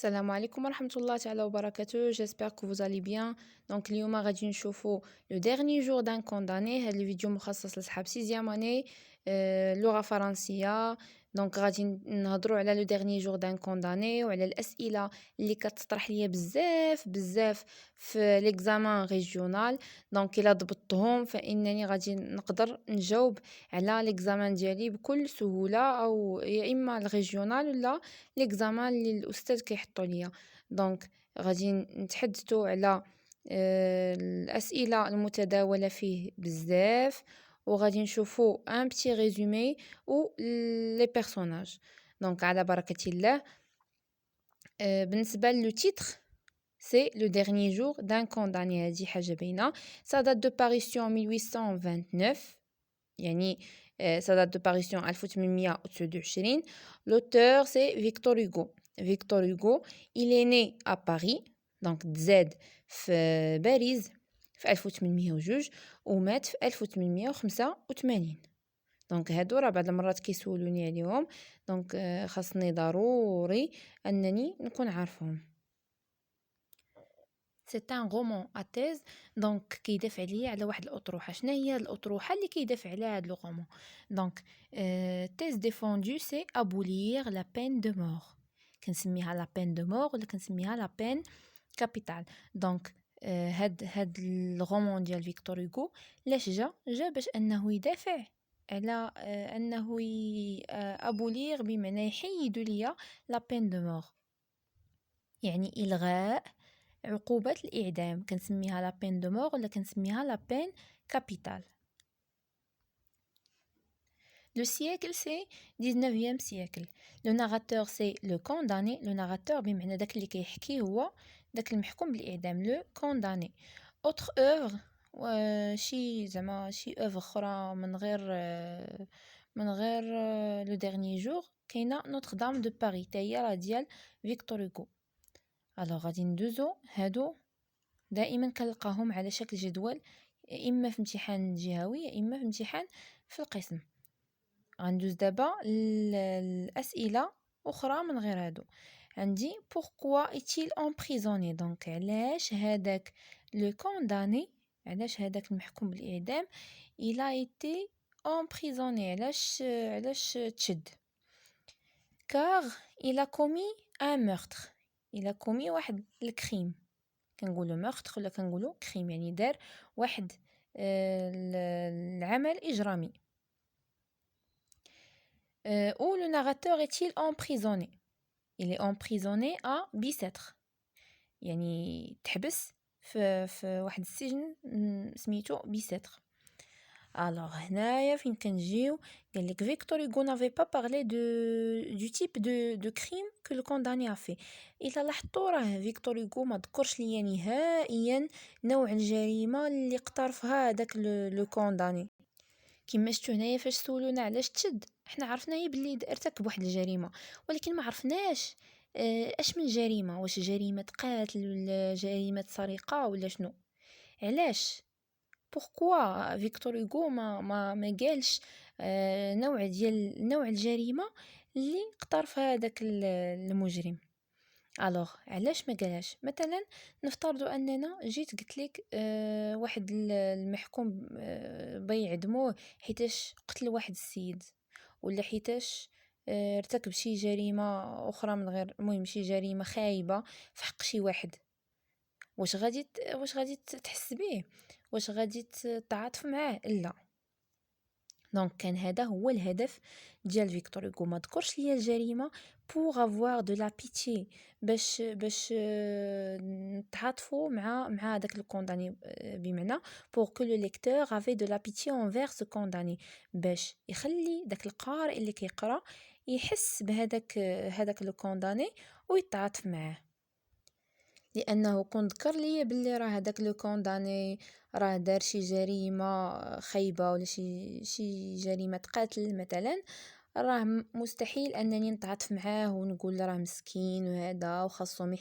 السلام عليكم ورحمة الله تعالى وبركاته. J'espère que vous allez bien. Donc اليوم غادي نشوفوا le dernier jour d'un condamné. هذا الفيديو مخصص لصحاب سيزيام اني اللغة فرنسية. دونك غادي نهضروا على لو dernier jour d'un condamné وعلى الأسئلة اللي كتطرح ليا بزاف بزاف في ليكزامان ريجيونال. دونك الا ضبطتهم فانني غادي نقدر نجاوب على ليكزامان ديالي بكل سهولة، او يا اما الريجيونال ولا ليكزامان اللي الأستاذ كيحطّو ليا. دونك غادي نتحدثوا على الأسئلة المتداولة فيه بزاف، وغادي نشوفوا un petit résumé و les personnages. دونك على بركة الله. بالنسبة لو تيتر c'est le dernier jour d'un condamné. هذه حاجة باينة. sa date de parution 1829 يعني sa date de parution 1829. L'auteur c'est Victor Hugo. Victor Hugo, il est né à Paris, donc تزاد في باريس في 1802 ومات في 1885. دونك هادو راه بعض المرات كيسولوني عليهم، دونك خاصني ضروري انني نكون عارفهم. C'est un roman à thèse. دونك كيدافع عليا على واحد الأطروحة. شنو هي الأطروحة اللي كيدافع عليها هاد لو رومان؟ دونك thèse défendue c'est abolir la peine de mort. كنسميها la peine de mort ولا كنسميها la peine capitale. دونك هاد الرومان ديال فيكتور هوغو لاش جا باش انه يدافع على انه ابولير، بمعنى يحيدوا ليا la peine de mort، يعني إلغاء عقوبة الإعدام. كنسميها لا بين دو مور ولا كنسميها لا بين كابيتال. Le siècle c'est 19e siècle. Le narrateur c'est le condamné. Le narrateur بمعنى داك اللي كيحكي هو داك المحكوم بالإعدام، لو condamné. Autre œuvre شي زعما شي œuvre أخرى من غير لو dernier jour كاينة نوتردام دو باريس، تا هي راه ديال فيكتور هوغو. الوغ غادي ندوزو هادو دائما كنلقاهم على شكل جدول، يا اما في امتحان جهوي يا اما في امتحان في القسم. غندوز دابا الاسئله اخرى من غير هادو. عندي pourquoi est-il emprisonné؟ دونك علاش هذاك لو كونداني، علاش هذاك المحكوم بالاعدام il a été emprisonné، علاش تشد؟ car il a commis un meurtre. il a commis واحد الكريم، كنقولوا meurtre ولا كنقولوا كريم، يعني دار واحد العمل إجرامي. Où le narrateur est-il emprisonné؟ il est emprisonné à Bicêtre، يعني تحبس في واحد السجن سميتو بيسيتر. Alors هنايا فين كنجيو قالك Victor Hugo n'avait pas parlé du type de crime que le condamné a fait. إلا لاحظتوا راه فيكتور هوغو ما ذكرش ليا نهائيا نوع الجريمة اللي اقترفها هذاك لو كونداني. كما شفتوا هنايا فاش سولونا علاش تشد، حنا عرفنا هي بلي ارتكب واحد الجريمة، ولكن ما عرفناش اش من جريمة، واش جريمة قتل ولا جريمة سرقة ولا شنو. علاش pourquoi فيكتور هوغو ما قالش نوع الجريمة اللي اقترف هذاك المجرم؟ الوغ علاش ما قالهاش؟ مثلا نفترضوا اننا جيت قلت لك واحد المحكوم بغا يعدموه حيتاش قتل واحد السيد، ولا حيتاش ارتكب شي جريمة اخرى من غير، المهم شي جريمة خايبة في حق شي واحد. واش غادي تحس بيه؟ واش غادي تتعاطف معاه؟ لا. دونك كان هذا هو الهدف ديال فيكتور هوغو، ما ذكرش ليا الجريمه pour avoir de la pitié، باش نتعاطفوا مع هذاك الكونداني، بمعنى pour que le lecteur avait de la pitié envers ce condamné، باش يخلي داك القارئ اللي كيقرا يحس هذاك الكونداني ويتعاطف معاه. لانه كون ذكر لي باللي راه هذاك لو كونداني راه دار شي جريمه خايبه ولا شي جريمه قتل مثلا، راه مستحيل انني نتعاطف معاه ونقول راه مسكين وهذا وخاصهم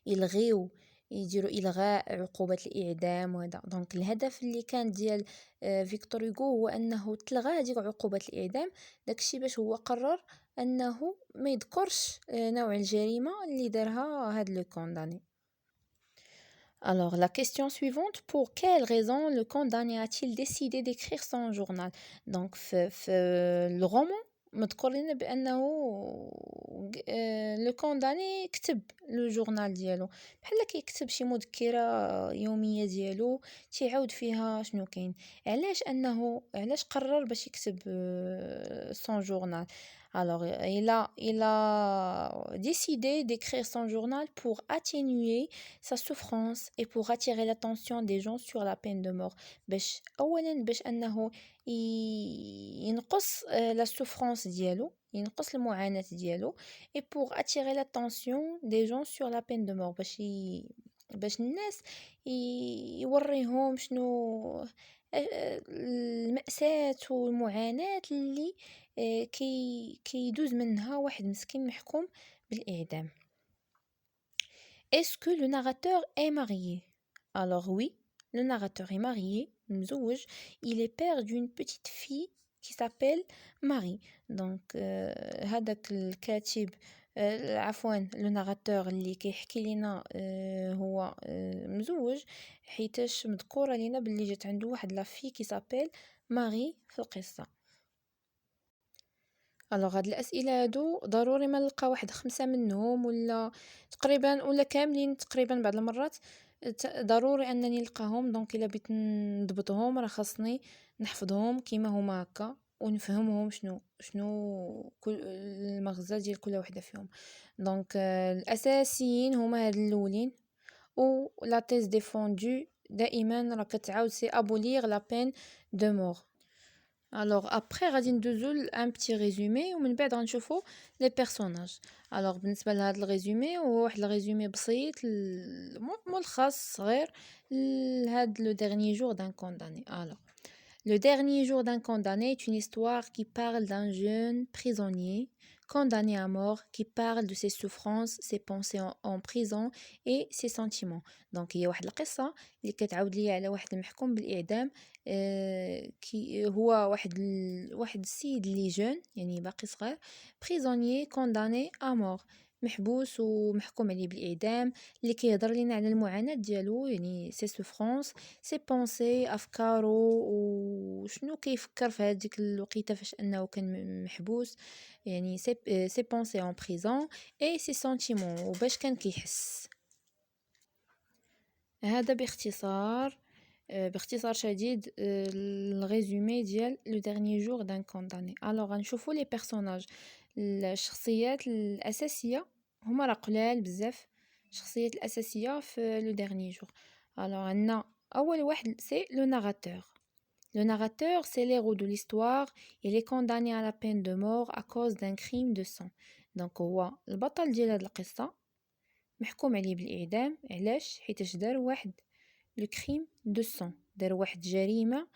يلغيو يديروا الغاء عقوبه الاعدام وهذا. دونك الهدف اللي كان ديال فيكتور هوغو هو انه تلغى هذيك عقوبه الاعدام، داكشي باش هو قرر أنه ما يذكرش نوع الجريمة اللي دارها هاد لو كونداني. Alors, la question suivante, pour quelle raison le condamné a-t-il décidé d'écrire son journal? Donc, le roman مذكور لنا بأنه لو كونداني كتب لو جورنال ديالو بحال كيكتب شي مذكرة يومية ديالو تيعاود فيها شنو كاين. علاش قرر باش يكتب son journal. Alors, il a décidé d'écrire son journal pour atténuer sa souffrance et pour attirer l'attention des gens sur la peine de mort. باش أنه ينقص la souffrance ديالو، ينقص المعاناة ديالو et pour attirer l'attention des gens sur la peine de mort باش الناس يوريهم شنو المأساة والمعاناة اللي كيدوز منها واحد مسكين محكوم بالإعدام. Est-ce que le narrateur est marié? Alors oui, le narrateur est marié, مزوج. Il est père d'une petite fille qui s'appelle Marie. Donc هذاك الكاتب عفوا لو ناراتور اللي كيحكي لنا هو مزوج، حيتاش مذكوره لينا باللي جات عنده واحد لافي كي سابيل ماري في القصه. الوغ هاد الاسئله هادو ضروري ما نلقى واحد 5 منهم ولا تقريبا ولا كاملين تقريبا بعض المرات ضروري انني نلقاهم. دونك الا بغيت نضبطهم راه خاصني نحفظهم كيما هما هكا ونفهمهم شنو كل المغزى ديال كل وحده فيهم. دونك الاساسيين هما هاد الاولين و لا تيز ديفوندو دائما راه كتعاود سي ابولير لا بين دو مور. Alors après غادي ندوزو لان بتي ريزومي ومن بعد غنشوفو لي بيرسوناج. alors بالنسبه لهاد الريزومي هو واحد الريزومي بسيط ملخص صغير لهاد لو dernier jour d'un condamné. Alors le dernier jour d'un condamné est une histoire qui parle d'un jeune prisonnier condamné à mort qui parle de ses souffrances, ses pensées en prison et ses sentiments. Donc هي واحد القصة اللي كتعاود ليا على واحد المحكوم بالإعدام كي هو واحد السيد اللي جون يعني باقي صغير prisonnier condamné à mort محبوس ومحكوم عليه بالإعدام اللي كيهضر لينا على المعاناة ديالو يعني سي سوفرونس سي بونسي أفكارو وشنو كيفكر في هذيك الوقيته فاش أنه كان محبوس يعني سي بونسي en prison et ses sentiments وباش كان كيحس. هذا باختصار شديد الريزومي ديال لو dernier jour d'un condamné. alors غنشوفوا لي بيرسوناج الشخصيات الاساسيه هما راه قلال بزاف الشخصيات الاساسيه في لو dernier jour. alors عندنا اول واحد سي لو ناراتور. Le narrateur, c'est l'héros de l'histoire. Il est condamné à la peine de mort à cause d'un crime de sang. Donc هو البطل ديال هاد القصة محكوم عليه بالإعدام. علاش؟ حيتاش دار واحد لو كريم دو سون، دار واحد جريمة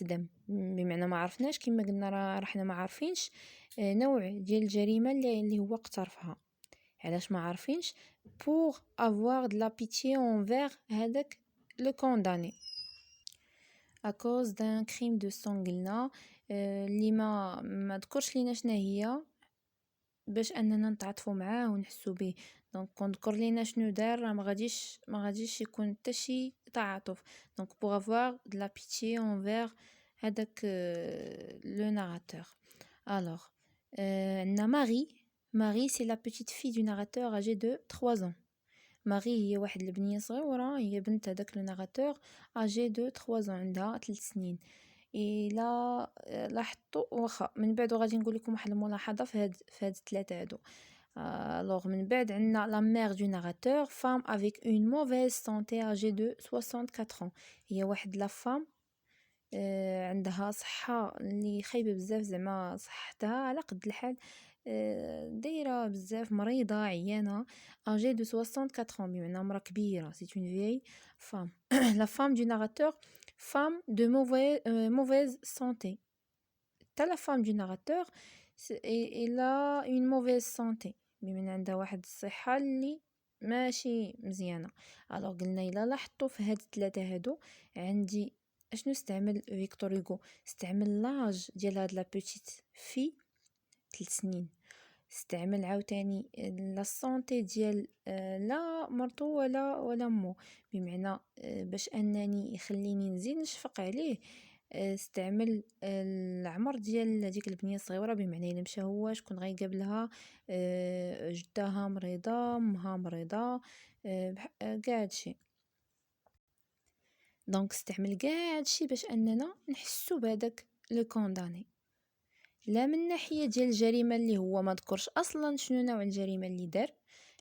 دم. بمعنى ما عرفناش كما قلنا راه حنا ما عارفينش نوع ديال الجريمة اللي هو اقترفها. علاش ما عارفينش؟ pour avoir de la pitié envers هذاك le condamné à cause d'un crime de sang. قلنا اللي ما ذكرش لينا شنو هي باش اننا نتعاطفوا معاه ونحسوا به. دونك كون ذكر لينا شنو دار راه ما غاديش يكون حتى شي تعاطف. دونك pour avoir de la pitié envers هذاك le narrateur. alors عندنا ماري c'est la petite fille du narrateur âgée de 3 ans. ماري هي واحد البنيه صغيره هي بنت هذاك لو ناراتور âgée de 3 ans عندها 3 سنين. الا لاحظتوا واخا من بعد غادي نقول لكم واحد الملاحظه في هاد الثلاثه هادو. alors من بعد عندنا la mère du narrateur femme avec une mauvaise santé âgée de 64 ans. هي واحد لا فام عندها صحه اللي خايبه بزاف زعما صحتها على قد الحال دايره بزاف مريضه عيانه âgée de 64 ans بمعنى مرا كبيره. c'est une vieille femme. la femme du narrateur femme de mauvaise santé. la femme du narrateur elle a une mauvaise santé بمعنى عندها واحد الصحة اللي ماشي مزيانة. alors قلنا إلا لاحظتوا في هاد الثلاثة هادو عندي اشنو استعمل فيكتور هوغو؟ استعمل لاج ديال هاد لا بوتيت في 3 سنين. استعمل عاوتاني لا سونتي ديال لا مرتو ولا مو، بمعنى باش انني يخليني نزيد نشفق عليه. استعمل العمر ديال ديك البنيه الصغيره، بمعنى الا مشى هو شكون غيقابلها، جداها مريضه، امها مريضه، كاع هادشي. دونك استعمل كاع هادشي باش اننا نحسو بهداك لو كونداني، لا من ناحيه ديال الجريمه اللي هو ما ذكرش اصلا شنو نوع الجريمه اللي دار،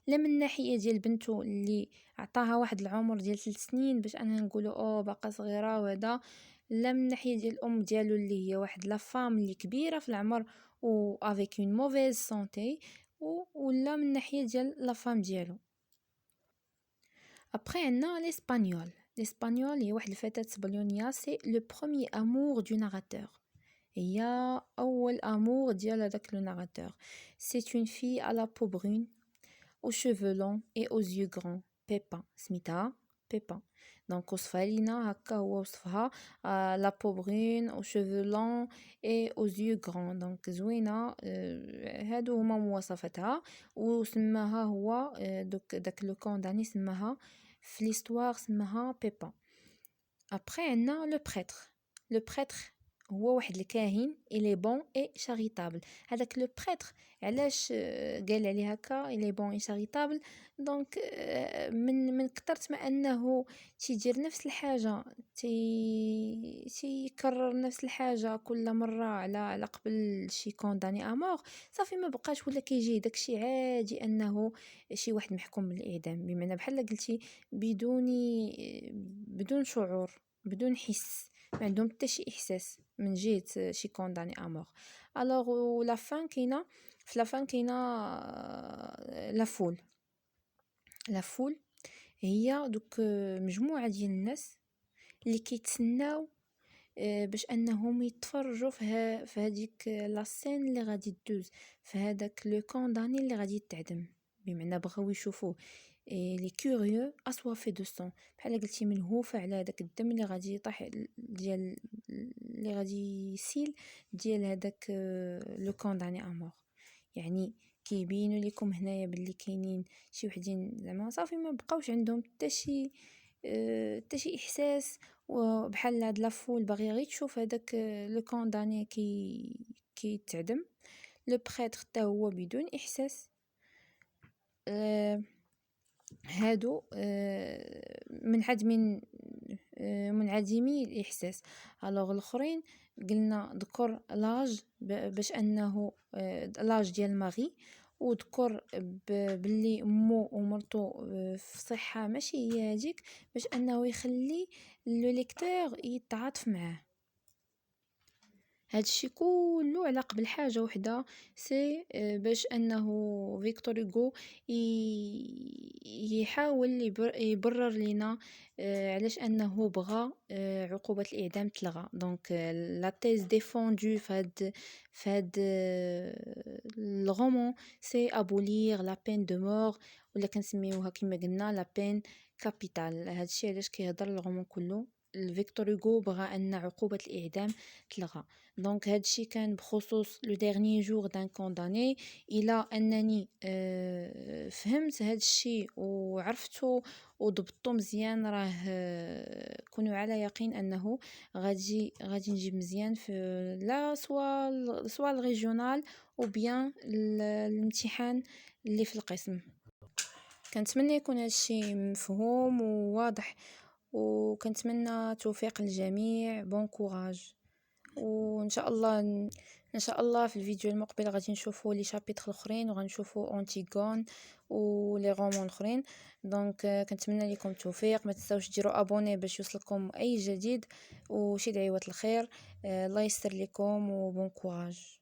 لا من ناحيه ديال بنته اللي عطاها واحد العمر ديال 3 سنين باش اننا نقولوا او باقا صغيره وهذا، لا من ناحيه ديال الام ديالو اللي هي واحد لا فام اللي كبيره في العمر و افيك اون موفيز سونتي، ولا من ناحيه ديال لا فام ديالو. ابري عندنا لاسبانيول. لاسبانيول هي واحد الفتاه سبليونيه، سي لو بروميير امور دو ناراتور، هي اول امور ديال هذاك لو ناراتور. سي اون في على بو برون aux cheveux longs et aux yeux grands. بيبا سميتها بيبا. دونك وصفها لينا هكا، هو وصفها لا بو برون aux cheveux longs et aux yeux grands. دونك زوينه. هادو هما مواصفاتها، وسماها هو داك لو كونداني سماها في ليستوار سماها بيبا. ابري عندنا لو بريتر. لو بريتر هو واحد الكاهن الي بون اي شاريتابل. هذاك لو بريتر علاش قال عليه هكا الي بون اي شاريتابل؟ دونك من كثرت ما انه تيدير نفس الحاجه، تيكرر نفس الحاجه كل مره على قبل شي كونداني امور، صافي ما بقاش ولا كيجي داكشي عادي انه شي واحد محكوم بالاعدام، بمعنى بحال قلتي بدون شعور، بدون حس، ما عندهم حتى شي احساس من جهه شي كونداني امور. الوغ لا فان كاينه، في لا فان كاينه لا فول. لا فول هي دوك مجموعه ديال الناس اللي كيتسناو باش انهم يتفرجوا في هذيك لا سين اللي غادي تدوز، في هذاك لو كونداني اللي غادي يتعدم، بمعنى بغاو يشوفوه. لي كوريو اسوافي دو سون، بحال قلتي ملهوفه على داك الدم اللي غادي يطيح ديال اللي غادي يسيل ديال هذاك لو كونداني امور. يعني كيبينوا لكم هنايا باللي كاينين شي وحدين زعما صافي ما بقاوش عندهم حتى شي احساس، وبحال هاد لافول باغي غير تشوف هذاك لو كونداني كيتعدم. لو بريتر حتى هو بدون احساس. هادو منعدمي الاحساس. الوغ الاخرين قلنا ذكر لاج باش انه لاج ديال ماغي، وذكر باللي مو ومرتو في صحه ماشي هي هذيك، باش انه يخلي لو ليكتور يتعاطف معاه. هادشي كله على قبل حاجه وحده، سي باش انه فيكتور هوغو يحاول يبرر لينا علاش انه بغى عقوبه الاعدام تلغى. دونك لا تيز ديفوندو فهاد الغومون سي ابولير لا بين دو مور، ولا كنسميوها كما قلنا لا بين كابيتال. هادشي علاش كيهضر الغومون كله. فيكتور هوغو بغى ان عقوبه الاعدام تلغى. دونك هادشي كان بخصوص لو ديرني جور دان كونداني. الى انني فهمت هادشي وعرفتو وضبطو مزيان، راه كونوا على يقين انه غادي نجيب مزيان في لا سوا الريجيونال او بيان الامتحان اللي في القسم. كنتمنى يكون هادشي مفهوم وواضح، وكنتمنى توفيق للجميع. بون كوراج، وان شاء الله في الفيديو المقبل غادي نشوفوا لي شابيتر الاخرين، وغنشوفوا اونتيغون ولي رومان الاخرين. دونك كنتمنى لكم التوفيق. ما تنساوش ديروا ابوني باش يوصلكم اي جديد، وشي دعيوات الخير. الله يسر لكم وبون كوراج.